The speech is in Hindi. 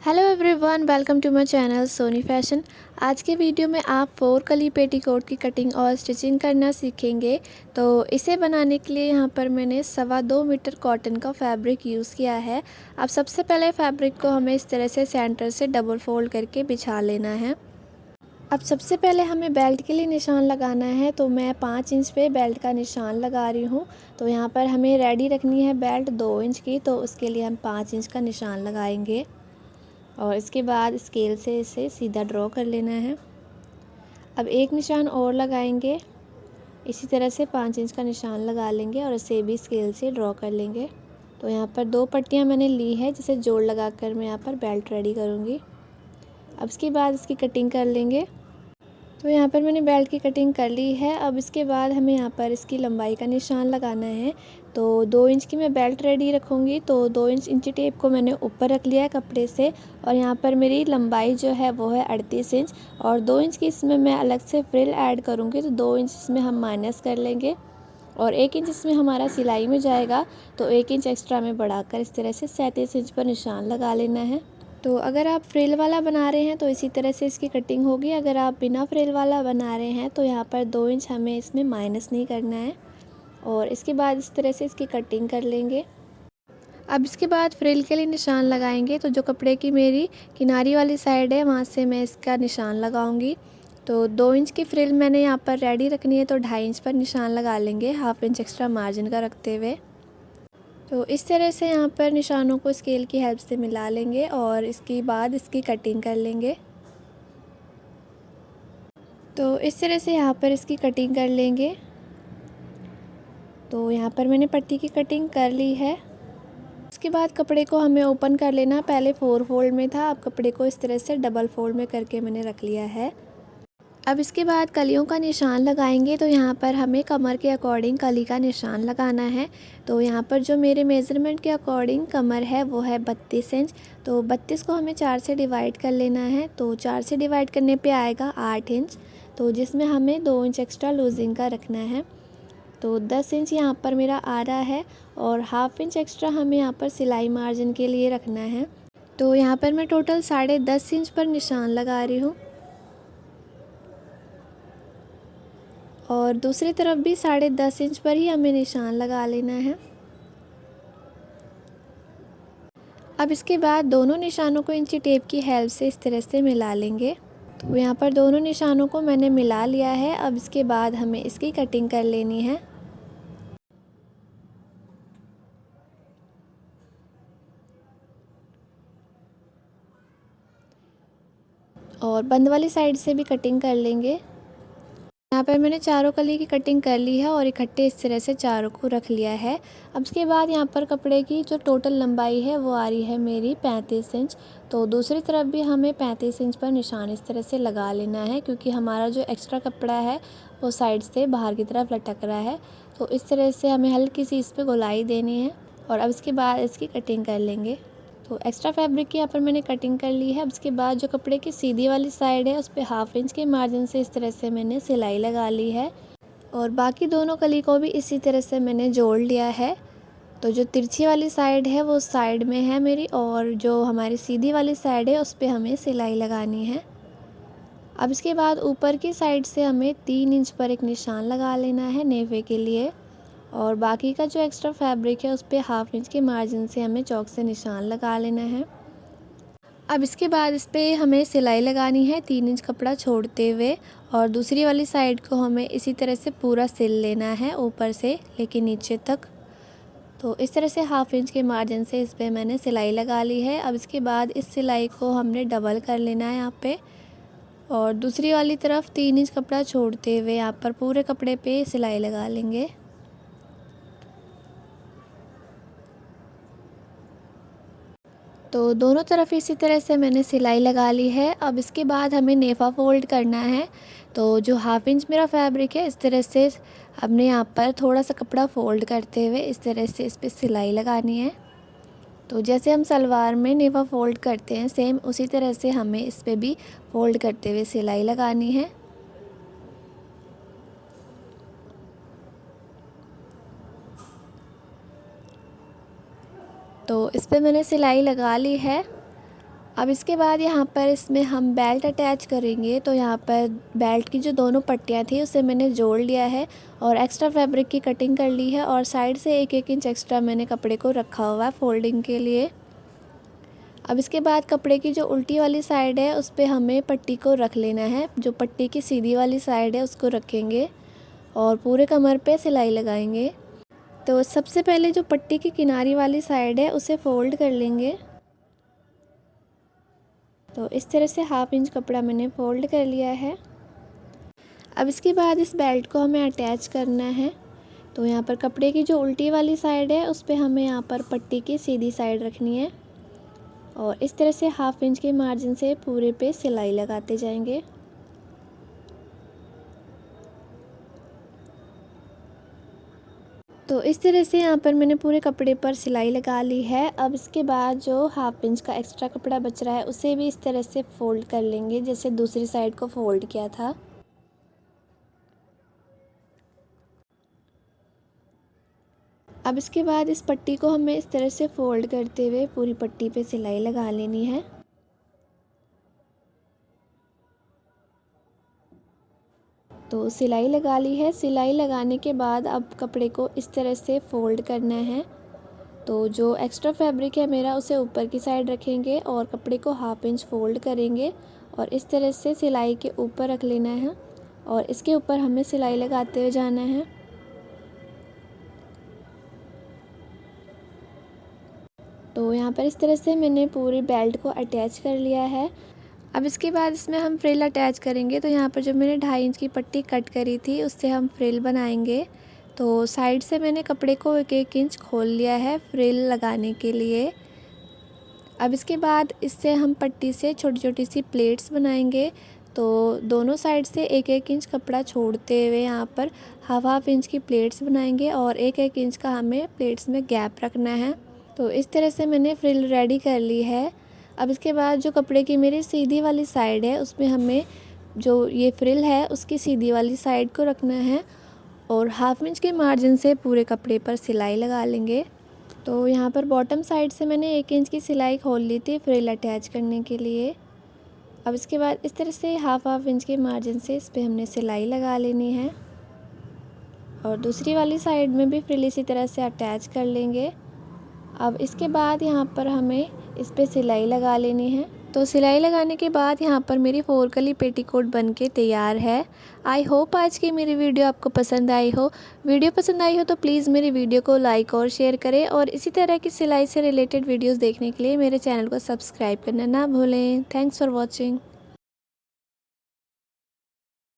Hello everyone, welcome to my channel Soni fashion. आज के वीडियो में आप 4 कली पेटीकोट की कटिंग और स्टिचिंग करना सीखेंगे। तो इसे बनाने के लिए यहाँ पर मैंने 2.25 मीटर कॉटन का फैब्रिक यूज़ किया है। अब सबसे पहले फैब्रिक को हमें इस तरह से सेंटर से डबल फोल्ड करके बिछा लेना है। अब सबसे पहले हमें बेल्ट के लिए निशान लगाना है, तो मैं 5 इंच पे बेल्ट का निशान लगा रही हूँ। तो यहाँ पर हमें रेडी रखनी है बेल्ट 2 इंच की, तो उसके लिए हम 5 इंच का निशान लगाएंगे और इसके बाद स्केल से इसे सीधा ड्रॉ कर लेना है। अब एक निशान और लगाएंगे, इसी तरह से 5 इंच का निशान लगा लेंगे और इसे भी स्केल से ड्रॉ कर लेंगे। तो यहाँ पर 2 पट्टियाँ मैंने ली है, जिसे जोड़ लगाकर मैं यहाँ पर बेल्ट रेडी करूँगी। अब इसके बाद इसकी कटिंग कर लेंगे। तो यहाँ पर मैंने बेल्ट की कटिंग कर ली है। अब इसके बाद हमें यहाँ पर इसकी लंबाई का निशान लगाना है। तो 2 इंच की मैं बेल्ट रेडी रखूँगी, तो 2 इंच इंची टेप को मैंने ऊपर रख लिया है कपड़े से और यहाँ पर मेरी लंबाई जो है वो है 38 इंच और 2 इंच की इसमें मैं अलग से फ्रिल ऐड करूँगी। तो 2 इंच इसमें हम माइनस कर लेंगे और 1 इंच इसमें हमारा सिलाई में जाएगा, तो 1 इंच एक्स्ट्रा में बढ़ाकर इस तरह से 37 इंच पर निशान लगा लेना है। तो अगर आप फ्रिल वाला बना रहे हैं तो इसी तरह से इसकी कटिंग होगी। अगर आप बिना फ्रिल वाला बना रहे हैं तो यहाँ पर 2 इंच हमें इसमें माइनस नहीं करना है और इसके बाद इस तरह से इसकी कटिंग कर लेंगे। अब इसके बाद फ्रिल के लिए निशान लगाएंगे। तो जो कपड़े की मेरी किनारी वाली साइड है वहाँ से मैं इसका निशान लगाऊंगी। तो 2 इंच की फ्रिल मैंने यहाँ पर रेडी रखनी है, तो 2.5 इंच पर निशान लगा लेंगे, हाफ इंच एक्स्ट्रा मार्जिन का रखते हुए। तो इस तरह से यहाँ पर निशानों को स्केल की हेल्प से मिला लेंगे और इसके बाद इसकी कटिंग कर लेंगे। तो इस तरह से यहाँ पर इसकी कटिंग कर लेंगे। तो यहाँ पर मैंने पट्टी की कटिंग कर ली है। इसके बाद कपड़े को हमें ओपन कर लेना। पहले 4 फोल्ड में था, अब कपड़े को इस तरह से डबल फोल्ड में करके मैंने रख लिया है। अब इसके बाद कलियों का निशान लगाएंगे। तो यहाँ पर हमें कमर के अकॉर्डिंग कली का निशान लगाना है। तो यहाँ पर जो मेरे मेज़रमेंट के अकॉर्डिंग कमर है वो है 32 इंच। तो 32 को हमें 4 से डिवाइड कर लेना है। तो 4 से डिवाइड करने पे आएगा 8 इंच, तो जिसमें हमें 2 इंच एक्स्ट्रा लूजिंग का रखना है। तो 10 इंच यहाँ पर मेरा आ रहा है और हाफ इंच एक्स्ट्रा हमें यहाँ पर सिलाई मार्जिन के लिए रखना है। तो यहाँ पर मैं टोटल 10.5 इंच पर निशान लगा रही हूँ और दूसरी तरफ भी 10.5 इंच पर ही हमें निशान लगा लेना है। अब इसके बाद दोनों निशानों को इंची टेप की हेल्प से इस तरह से मिला लेंगे। तो यहाँ पर दोनों निशानों को मैंने मिला लिया है। अब इसके बाद हमें इसकी कटिंग कर लेनी है। और बंद वाली साइड से भी कटिंग कर लेंगे। यहाँ पर मैंने चारों कली की कटिंग कर ली है और इकट्ठे इस तरह से चारों को रख लिया है। अब इसके बाद यहाँ पर कपड़े की जो टोटल लंबाई है वो आ रही है मेरी 35 इंच। तो दूसरी तरफ भी हमें 35 इंच पर निशान इस तरह से लगा लेना है, क्योंकि हमारा जो एक्स्ट्रा कपड़ा है वो साइड से बाहर की तरफ लटक रहा है। तो इस तरह से हमें हल्की सी इस पर गोलाई देनी है और अब इसके बाद इसकी कटिंग कर लेंगे। तो एक्स्ट्रा फैब्रिक की यहाँ पर मैंने कटिंग कर ली है। अब इसके बाद जो कपड़े की सीधी वाली साइड है उस पर हाफ इंच के मार्जिन से इस तरह से मैंने सिलाई लगा ली है और बाकी दोनों कली को भी इसी तरह से मैंने जोड़ लिया है। तो जो तिरछी वाली साइड है वो साइड में है मेरी और जो हमारी सीधी वाली साइड है उस पर हमें सिलाई लगानी है। अब इसके बाद ऊपर की साइड से हमें 3 इंच पर एक निशान लगा लेना है नेफे के लिए और बाकी का जो एक्स्ट्रा फैब्रिक है उस पर हाफ इंच के मार्जिन से हमें चौक से निशान लगा लेना है। अब इसके बाद इस पर हमें सिलाई लगानी है 3 इंच कपड़ा छोड़ते हुए और दूसरी वाली साइड को हमें इसी तरह से पूरा सिल लेना है ऊपर से लेके नीचे तक। तो इस तरह से हाफ इंच के मार्जिन से इस पर मैंने सिलाई लगा ली है। अब इसके बाद इस सिलाई को हमने डबल कर लेना है यहाँ पे और दूसरी वाली तरफ 3 इंच कपड़ा छोड़ते हुए यहाँ पर पूरे कपड़े पे सिलाई लगा लेंगे। तो दोनों तरफ इसी तरह से मैंने सिलाई लगा ली है। अब इसके बाद हमें नेफ़ा फ़ोल्ड करना है। तो जो हाफ इंच मेरा फैब्रिक है इस तरह से हमने यहाँ पर थोड़ा सा कपड़ा फ़ोल्ड करते हुए इस तरह से इस पर सिलाई लगानी है। तो जैसे हम सलवार में नेफ़ा फ़ोल्ड करते हैं सेम उसी तरह से हमें इस पर भी फ़ोल्ड करते हुए सिलाई लगानी है। तो इस पर मैंने सिलाई लगा ली है। अब इसके बाद यहाँ पर इसमें हम बेल्ट अटैच करेंगे। तो यहाँ पर बेल्ट की जो दोनों पट्टियाँ थी उसे मैंने जोड़ लिया है और एक्स्ट्रा फैब्रिक की कटिंग कर ली है और साइड से 1-1 इंच एक्स्ट्रा मैंने कपड़े को रखा हुआ है फोल्डिंग के लिए। अब इसके बाद कपड़े की जो उल्टी वाली साइड है उस पे हमें पट्टी को रख लेना है। जो पट्टी की सीधी वाली साइड है उसको रखेंगे और पूरे कमर पे सिलाई लगाएंगे। तो सबसे पहले जो पट्टी की किनारी वाली साइड है उसे फ़ोल्ड कर लेंगे। तो इस तरह से 1/2 इंच कपड़ा मैंने फ़ोल्ड कर लिया है। अब इसके बाद इस बेल्ट को हमें अटैच करना है। तो यहाँ पर कपड़े की जो उल्टी वाली साइड है उस पे हमें यहाँ पर पट्टी की सीधी साइड रखनी है और इस तरह से 1/2 इंच के मार्जिन से पूरे पे सिलाई लगाते जाएंगे। तो इस तरह से यहाँ पर मैंने पूरे कपड़े पर सिलाई लगा ली है। अब इसके बाद जो 1/2 इंच का एक्स्ट्रा कपड़ा बच रहा है उसे भी इस तरह से फ़ोल्ड कर लेंगे जैसे दूसरी साइड को फ़ोल्ड किया था। अब इसके बाद इस पट्टी को हमें इस तरह से फ़ोल्ड करते हुए पूरी पट्टी पे सिलाई लगा लेनी है। तो सिलाई लगा ली है। सिलाई लगाने के बाद अब कपड़े को इस तरह से फ़ोल्ड करना है। तो जो एक्स्ट्रा फैब्रिक है मेरा उसे ऊपर की साइड रखेंगे और कपड़े को 1/2 इंच फ़ोल्ड करेंगे और इस तरह से सिलाई के ऊपर रख लेना है और इसके ऊपर हमें सिलाई लगाते हुए जाना है। तो यहाँ पर इस तरह से मैंने पूरी बेल्ट को अटैच कर लिया है। अब इसके बाद इसमें हम फ्रिल अटैच करेंगे। तो यहाँ पर जो मैंने 2.5 इंच की पट्टी कट करी थी उससे हम फ्रिल बनाएंगे। तो साइड से मैंने कपड़े को 1-1 इंच खोल लिया है फ्रिल लगाने के लिए। अब इसके बाद इससे हम पट्टी से छोटी छोटी सी प्लेट्स बनाएंगे। तो दोनों साइड से 1-1 इंच कपड़ा छोड़ते हुए यहाँ पर 1/2 इंच की प्लेट्स बनाएंगे और 1-1 इंच का हमें प्लेट्स में गैप रखना है। तो इस तरह से मैंने फ्रिल रेडी कर ली है। अब इसके बाद जो कपड़े की मेरी सीधी वाली साइड है उसमें हमें जो ये फ्रिल है उसकी सीधी वाली साइड को रखना है और 1/2 इंच के मार्जिन से पूरे कपड़े पर सिलाई लगा लेंगे। तो यहाँ पर बॉटम साइड से मैंने 1 इंच की सिलाई खोल ली थी फ्रिल अटैच करने के लिए। अब इसके बाद इस तरह से 1/2 इंच के मार्जिन से इस पर हमने सिलाई लगा लेनी है और दूसरी वाली साइड में भी फ्रिल इसी तरह से अटैच कर लेंगे। अब इसके बाद यहाँ पर हमें इस पे सिलाई लगा लेनी है। तो सिलाई लगाने के बाद यहाँ पर मेरी 4 कली पेटीकोट बनके तैयार है। आई होप आज की मेरी वीडियो आपको पसंद आई हो। वीडियो पसंद आई हो तो प्लीज़ मेरी वीडियो को लाइक और शेयर करें और इसी तरह की सिलाई से रिलेटेड वीडियोस देखने के लिए मेरे चैनल को सब्सक्राइब करना ना भूलें। Thanks for watching.